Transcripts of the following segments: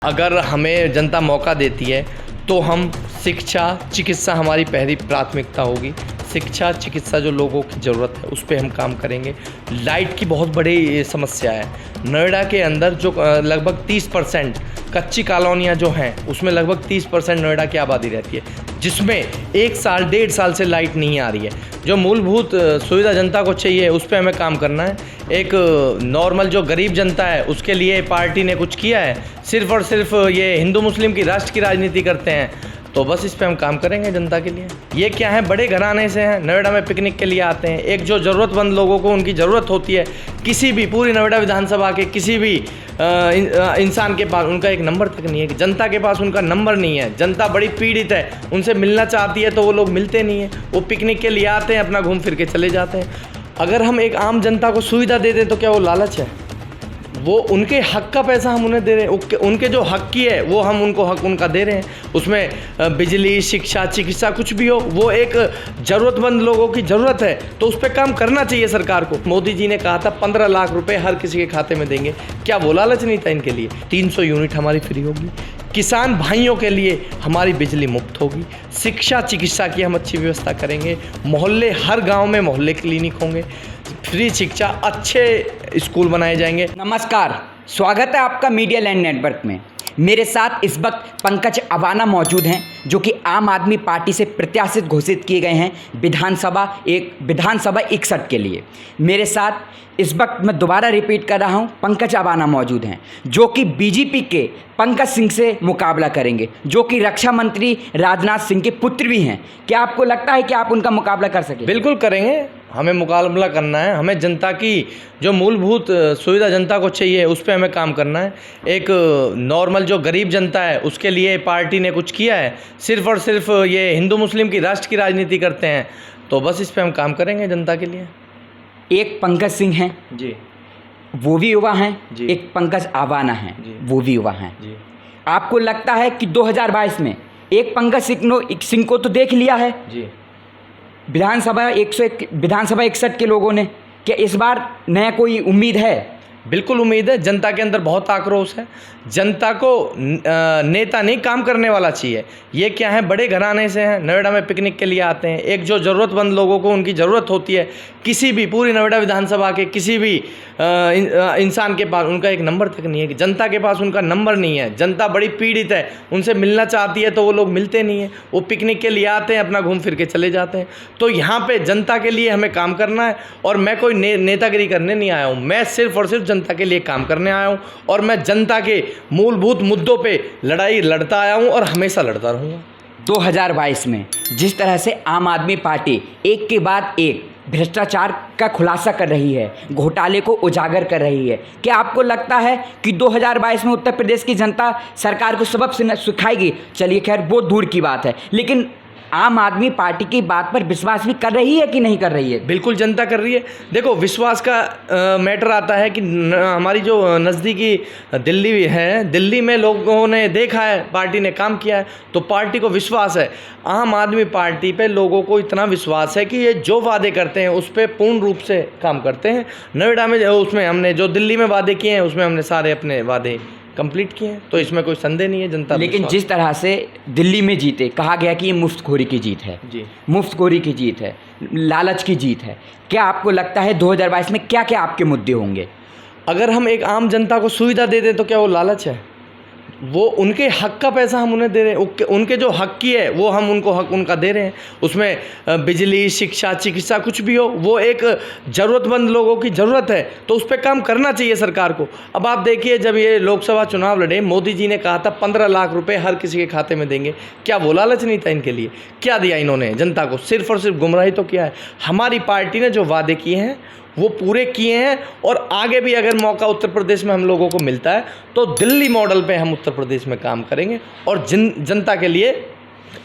अगर हमें जनता मौका देती है तो हम शिक्षा चिकित्सा हमारी पहली प्राथमिकता होगी। शिक्षा चिकित्सा जो लोगों की ज़रूरत है उस पे हम काम करेंगे। लाइट की बहुत बड़ी समस्या है। नोएडा के अंदर जो लगभग 30% कच्ची कॉलोनियाँ जो हैं उसमें लगभग 30% नोएडा की आबादी रहती है, जिसमें 1 साल 1.5 साल से लाइट नहीं आ रही है। जो मूलभूत सुविधा जनता को चाहिए उस पे हमें काम करना है। एक नॉर्मल जो गरीब जनता है उसके लिए पार्टी ने कुछ किया है? सिर्फ़ और सिर्फ ये हिंदू मुस्लिम की राष्ट्र की राजनीति करते हैं, तो बस इस पे हम काम करेंगे जनता के लिए। ये क्या है, बड़े घराने से हैं, नोएडा में पिकनिक के लिए आते हैं। एक जो ज़रूरतमंद लोगों को उनकी ज़रूरत होती है, किसी भी पूरी नोएडा विधानसभा के किसी भी इंसान के पास उनका एक नंबर तक नहीं है। जनता के पास उनका नंबर नहीं है। जनता बड़ी पीड़ित है, उनसे मिलना चाहती है तो वो लोग मिलते नहीं हैं। वो पिकनिक के लिए आते हैं, अपना घूम फिर के चले जाते हैं। अगर हम एक आम जनता को सुविधा दे दें तो क्या वो लालच है? वो उनके हक का पैसा हम उन्हें दे रहे हैं। उनके जो हक की है वो हम उनको हक उनका दे रहे हैं। उसमें बिजली, शिक्षा, चिकित्सा कुछ भी हो, वो एक ज़रूरतमंद लोगों की ज़रूरत है, तो उस पर काम करना चाहिए सरकार को। मोदी जी ने कहा था 15 लाख रुपए हर किसी के खाते में देंगे। क्या वो लालच नहीं था इनके लिए? 300 यूनिट हमारी फ्री होगी। किसान भाइयों के लिए हमारी बिजली मुफ्त होगी। शिक्षा चिकित्सा की हम अच्छी व्यवस्था करेंगे। मोहल्ले, हर गांव में मोहल्ले क्लिनिक होंगे। फ्री शिक्षा, अच्छे स्कूल बनाए जाएंगे। नमस्कार, स्वागत है आपका मीडिया लैंड नेटवर्क में। मेरे साथ इस वक्त पंकज अवाना मौजूद हैं, जो कि आम आदमी पार्टी से प्रत्याशित घोषित किए गए हैं विधानसभा 61 के लिए। मेरे साथ इस वक्त मैं दोबारा रिपीट कर रहा हूं, पंकज अवाना मौजूद हैं, जो कि बीजेपी के पंकज सिंह से मुकाबला करेंगे, जो कि रक्षा मंत्री राजनाथ सिंह के पुत्र भी हैं। क्या आपको लगता है कि आप उनका मुकाबला कर सकें? बिल्कुल करेंगे। हमें मुकाबला करना है। हमें जनता की जो मूलभूत सुविधा जनता को चाहिए उस पे हमें काम करना है। एक नॉर्मल जो गरीब जनता है उसके लिए पार्टी ने कुछ किया है? सिर्फ़ और सिर्फ ये हिंदू मुस्लिम की राष्ट्र की राजनीति करते हैं, तो बस इस पे हम काम करेंगे जनता के लिए। एक पंकज सिंह हैं जी, वो भी युवा हैं, जी। एक पंकज अवाना हैं वो भी युवा हैं। जी। आपको लगता है कि 2022 में एक पंकज सिंह को तो देख लिया है जी। विधानसभा 61 के लोगों ने, क्या इस बार नया कोई उम्मीद है? बिल्कुल उम्मीद है। जनता के अंदर बहुत आक्रोश है। जनता को नेता नहीं, काम करने वाला चाहिए। ये क्या है, बड़े घराने से हैं, नोएडा में पिकनिक के लिए आते हैं। एक जो ज़रूरतमंद लोगों को उनकी ज़रूरत होती है, किसी भी पूरी नोएडा विधानसभा के किसी भी इंसान के पास उनका एक नंबर तक नहीं है। जनता के पास उनका नंबर नहीं है। जनता बड़ी पीड़ित है, उनसे मिलना चाहती है तो वो लोग मिलते नहीं हैं। वो पिकनिक के लिए आते हैं, अपना घूम फिर के चले जाते हैं। तो यहाँ पे जनता के लिए हमें काम करना है। और मैं कोई नेतागिरी करने नहीं आया हूँ, मैं सिर्फ और सिर्फ जनता के लिए काम करने आया हूँ। और मैं जनता के मूलभूत मुद्दों पे लड़ाई लड़ता आया हूँ और हमेशा लड़ता रहूँगा। 2022 में जिस तरह से आम आदमी पार्टी एक के बाद एक भ्रष्टाचार का खुलासा कर रही है, घोटाले को उजागर कर रही है, क्या आपको लगता है कि 2022 में उत्तर प्रदेश की जनता सरकार को सबक सिखाएगी? चलिए खैर, वो दूर की बात है, लेकिन आम आदमी पार्टी की बात पर विश्वास भी कर रही है कि नहीं कर रही है? बिल्कुल जनता कर रही है। देखो, विश्वास का मैटर आता है कि हमारी जो नज़दीकी दिल्ली है, दिल्ली में लोगों ने देखा है, पार्टी ने काम किया है, तो पार्टी को विश्वास है। आम आदमी पार्टी पे लोगों को इतना विश्वास है कि ये जो वादे करते हैं उस पर पूर्ण रूप से काम करते हैं। नोएडा में उसमें हमने जो दिल्ली में वादे किए हैं उसमें हमने सारे अपने वादे कंप्लीट किए हैं, तो इसमें कोई संदेह नहीं है। जनता लेकिन जिस तरह से दिल्ली में जीते, कहा गया कि ये मुफ्तखोरी की जीत है। जी, मुफ्तखोरी की जीत है, लालच की जीत है। क्या आपको लगता है 2022 में क्या क्या आपके मुद्दे होंगे? अगर हम एक आम जनता को सुविधा दे दें तो क्या वो लालच है? वो उनके हक का पैसा हम उन्हें दे रहे हैं। उनके जो हक की है वो हम उनको हक उनका दे रहे हैं। उसमें बिजली, शिक्षा, चिकित्सा कुछ भी हो, वो एक ज़रूरतमंद लोगों की ज़रूरत है, तो उस पर काम करना चाहिए सरकार को। अब आप देखिए, जब ये लोकसभा चुनाव लड़े, मोदी जी ने कहा था 15 लाख रुपए हर किसी के खाते में देंगे। क्या वो लालच नहीं था इनके लिए? क्या दिया इन्होंने जनता को? सिर्फ और सिर्फ गुमराही तो किया है। हमारी पार्टी ने जो वादे किए हैं वो पूरे किए हैं, और आगे भी अगर मौका उत्तर प्रदेश में हम लोगों को मिलता है तो दिल्ली मॉडल पे हम उत्तर प्रदेश में काम करेंगे और जनता के लिए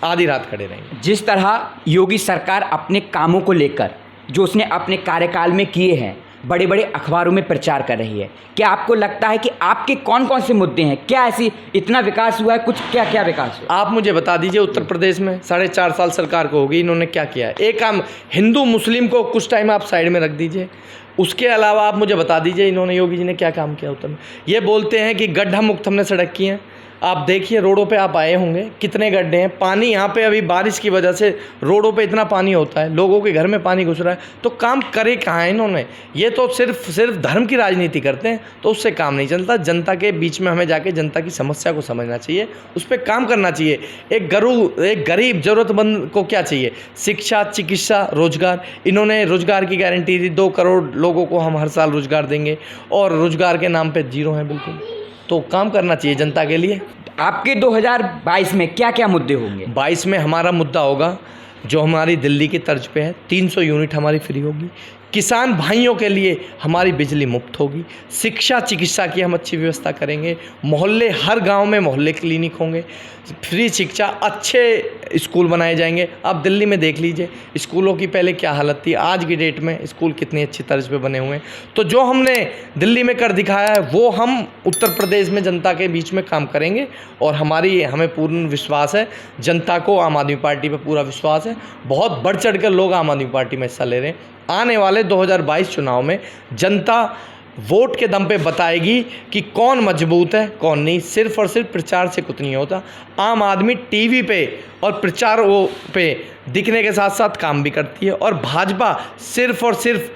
आधी रात खड़े रहेंगे। जिस तरह योगी सरकार अपने कामों को लेकर जो उसने अपने कार्यकाल में किए हैं, बड़े बड़े अखबारों में प्रचार कर रही है, क्या आपको लगता है कि आपके कौन कौन से मुद्दे हैं? क्या ऐसी इतना विकास हुआ है? कुछ क्या क्या विकास हुआ? आप मुझे बता दीजिए, उत्तर प्रदेश में 4.5 साल सरकार को होगी, इन्होंने क्या किया है? एक काम, हिंदू मुस्लिम को कुछ टाइम आप साइड में रख दीजिए, उसके अलावा आप मुझे बता दीजिए इन्होंने, योगी जी ने क्या काम किया उत्तर में? ये बोलते हैं कि गड्ढा मुक्त हमने सड़क की है। आप देखिए रोडों पे आप आए होंगे, कितने गड्ढे हैं, पानी यहाँ पे अभी बारिश की वजह से रोडों पे इतना पानी होता है, लोगों के घर में पानी घुस रहा है, तो काम करे कहाँ है इन्होंने। ये तो सिर्फ धर्म की राजनीति करते हैं, तो उससे काम नहीं चलता। जनता के बीच में हमें जाके जनता की समस्या को समझना चाहिए, उस पर काम करना चाहिए। एक गरीब ज़रूरतमंद को क्या चाहिए? शिक्षा, चिकित्सा, रोजगार। इन्होंने रोजगार की गारंटी दी, 2 करोड़ लोगों को हम हर साल रोजगार देंगे, और रोजगार के नाम पे जीरो हैं बिल्कुल। तो काम करना चाहिए जनता के लिए। आपके 2022 में क्या क्या मुद्दे होंगे? 22 में हमारा मुद्दा होगा जो हमारी दिल्ली की तर्ज पे है, 300 यूनिट हमारी फ्री होगी, किसान भाइयों के लिए हमारी बिजली मुफ्त होगी, शिक्षा चिकित्सा की हम अच्छी व्यवस्था करेंगे, मोहल्ले, हर गांव में मोहल्ले क्लिनिक होंगे, फ्री शिक्षा, अच्छे स्कूल बनाए जाएंगे। आप दिल्ली में देख लीजिए स्कूलों की पहले क्या हालत थी, आज की डेट में स्कूल कितनी अच्छी तर्ज पे बने हुए हैं। तो जो हमने दिल्ली में कर दिखाया है वो हम उत्तर प्रदेश में जनता के बीच में काम करेंगे, और हमें पूर्ण विश्वास है, जनता को आम आदमी पार्टी पर पूरा विश्वास है। बहुत बढ़ चढ़ कर लोग आम आदमी पार्टी में हिस्सा ले रहे हैं। आने वाले 2022 चुनाव में जनता वोट के दम पे बताएगी कि कौन मजबूत है कौन नहीं। सिर्फ और सिर्फ प्रचार से कुछ नहीं होता। आम आदमी टीवी पे और प्रचारों पे दिखने के साथ साथ काम भी करती है, और भाजपा सिर्फ और सिर्फ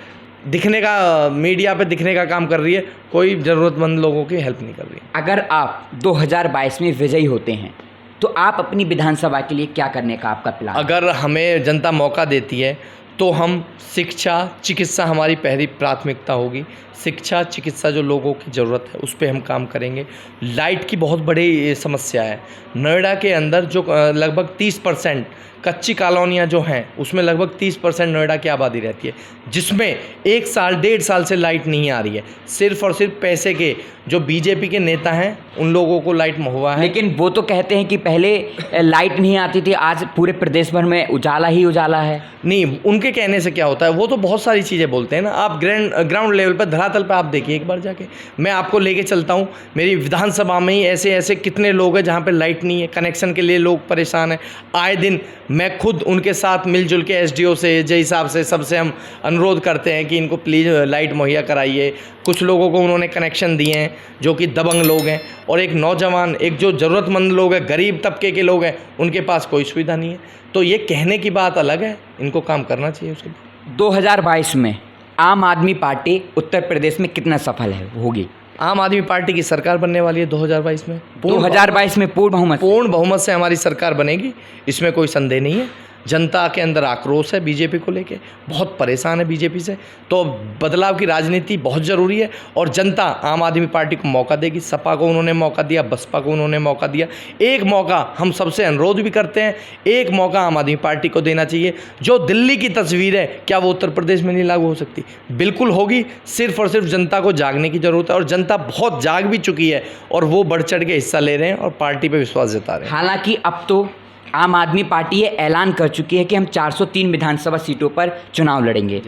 दिखने का, मीडिया पे दिखने का काम कर रही है, कोई ज़रूरतमंद लोगों की हेल्प नहीं कर रही है। अगर आप 2022 में विजयी होते हैं तो आप अपनी विधानसभा के लिए क्या करने का आपका प्लान? अगर हमें जनता मौका देती है तो हम शिक्षा चिकित्सा हमारी पहली प्राथमिकता होगी। शिक्षा चिकित्सा जो लोगों की ज़रूरत है उस पर हम काम करेंगे। लाइट की बहुत बड़ी समस्या है। नोएडा के अंदर जो लगभग 30% कच्ची कॉलोनियाँ जो हैं उसमें लगभग 30% नोएडा की आबादी रहती है, जिसमें 1 साल 1.5 साल से लाइट नहीं आ रही है। सिर्फ और सिर्फ पैसे के जो बीजेपी के नेता हैं उन लोगों को लाइट महुआ है। लेकिन वो तो कहते हैं कि पहले लाइट नहीं आती थी, आज पूरे प्रदेश भर में उजाला ही उजाला है। नहीं, उनके कहने से क्या होता है, वो तो बहुत सारी चीज़ें बोलते हैं ना। आप ग्राउंड लेवल पर, धरातल पर आप देखिए एक बार जाके। मैं आपको लेके चलता हूँ, मेरी विधानसभा में ही ऐसे ऐसे कितने लोग हैं जहाँ पे लाइट नहीं है, कनेक्शन के लिए लोग परेशान हैं। आए दिन मैं खुद उनके साथ मिलजुल के एसडीओ से, जय साहब से, सबसे हम अनुरोध करते हैं कि इनको प्लीज़ लाइट मुहैया कराइए। कुछ लोगों को उन्होंने कनेक्शन दिए हैं जो कि दबंग लोग हैं, और एक नौजवान, एक जो ज़रूरतमंद लोग हैं, गरीब तबके के लोग हैं, उनके पास कोई सुविधा नहीं है। तो ये कहने की बात अलग है, इनको काम करना चाहिए उसके लिए। 2022 में आम आदमी पार्टी उत्तर प्रदेश में कितना सफल होगी? आम आदमी पार्टी की सरकार बनने वाली है 2022 में। 2022 में पूर्ण बहुमत से हमारी सरकार बनेगी, इसमें कोई संदेह नहीं है। जनता के अंदर आक्रोश है बीजेपी को लेके, बहुत परेशान है बीजेपी से। तो बदलाव की राजनीति बहुत ज़रूरी है, और जनता आम आदमी पार्टी को मौका देगी। सपा को उन्होंने मौका दिया, बसपा को उन्होंने मौका दिया। एक मौका हम सबसे अनुरोध भी करते हैं, एक मौका आम आदमी पार्टी को देना चाहिए। जो दिल्ली की तस्वीर है, क्या वो उत्तर प्रदेश में नहीं लागू हो सकती? बिल्कुल होगी। सिर्फ और सिर्फ जनता को जागने की ज़रूरत है, और जनता बहुत जाग भी चुकी है, और वो बढ़ चढ़ के हिस्सा ले रहे हैं और पार्टी पर विश्वास जता रहे हैं। हालांकि अब तो आम आदमी पार्टी ये ऐलान कर चुकी है कि हम 403 विधानसभा सीटों पर चुनाव लड़ेंगे।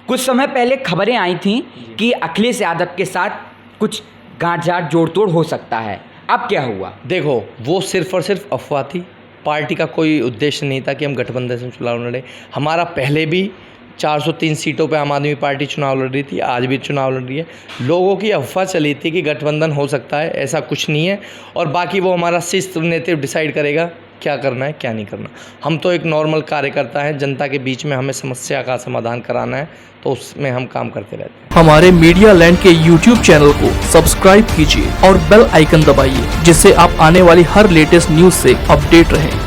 कुछ समय पहले खबरें आई थीं कि अखिलेश यादव के साथ कुछ गांठ जोड़-तोड़ हो सकता है, अब क्या हुआ? देखो, वो सिर्फ और सिर्फ अफवाह थी। पार्टी का कोई उद्देश्य नहीं था कि हम गठबंधन से चुनाव लड़ें। हमारा पहले भी 403 सीटों पे आम आदमी पार्टी चुनाव लड़ रही थी, आज भी चुनाव लड़ रही है। लोगों की अफवाह चली थी कि गठबंधन हो सकता है, ऐसा कुछ नहीं है, और बाकी वो हमारा शीर्ष नेतृत्व डिसाइड करेगा क्या करना है क्या नहीं करना। हम तो एक नॉर्मल कार्यकर्ता हैं, जनता के बीच में हमें समस्या का समाधान कराना है, तो उसमें हम काम करते रहते हैं। हमारे मीडिया लैंड के YouTube चैनल को सब्सक्राइब कीजिए और बेल आइकन दबाइए, जिससे आप आने वाली हर लेटेस्ट न्यूज़ से अपडेट रहें।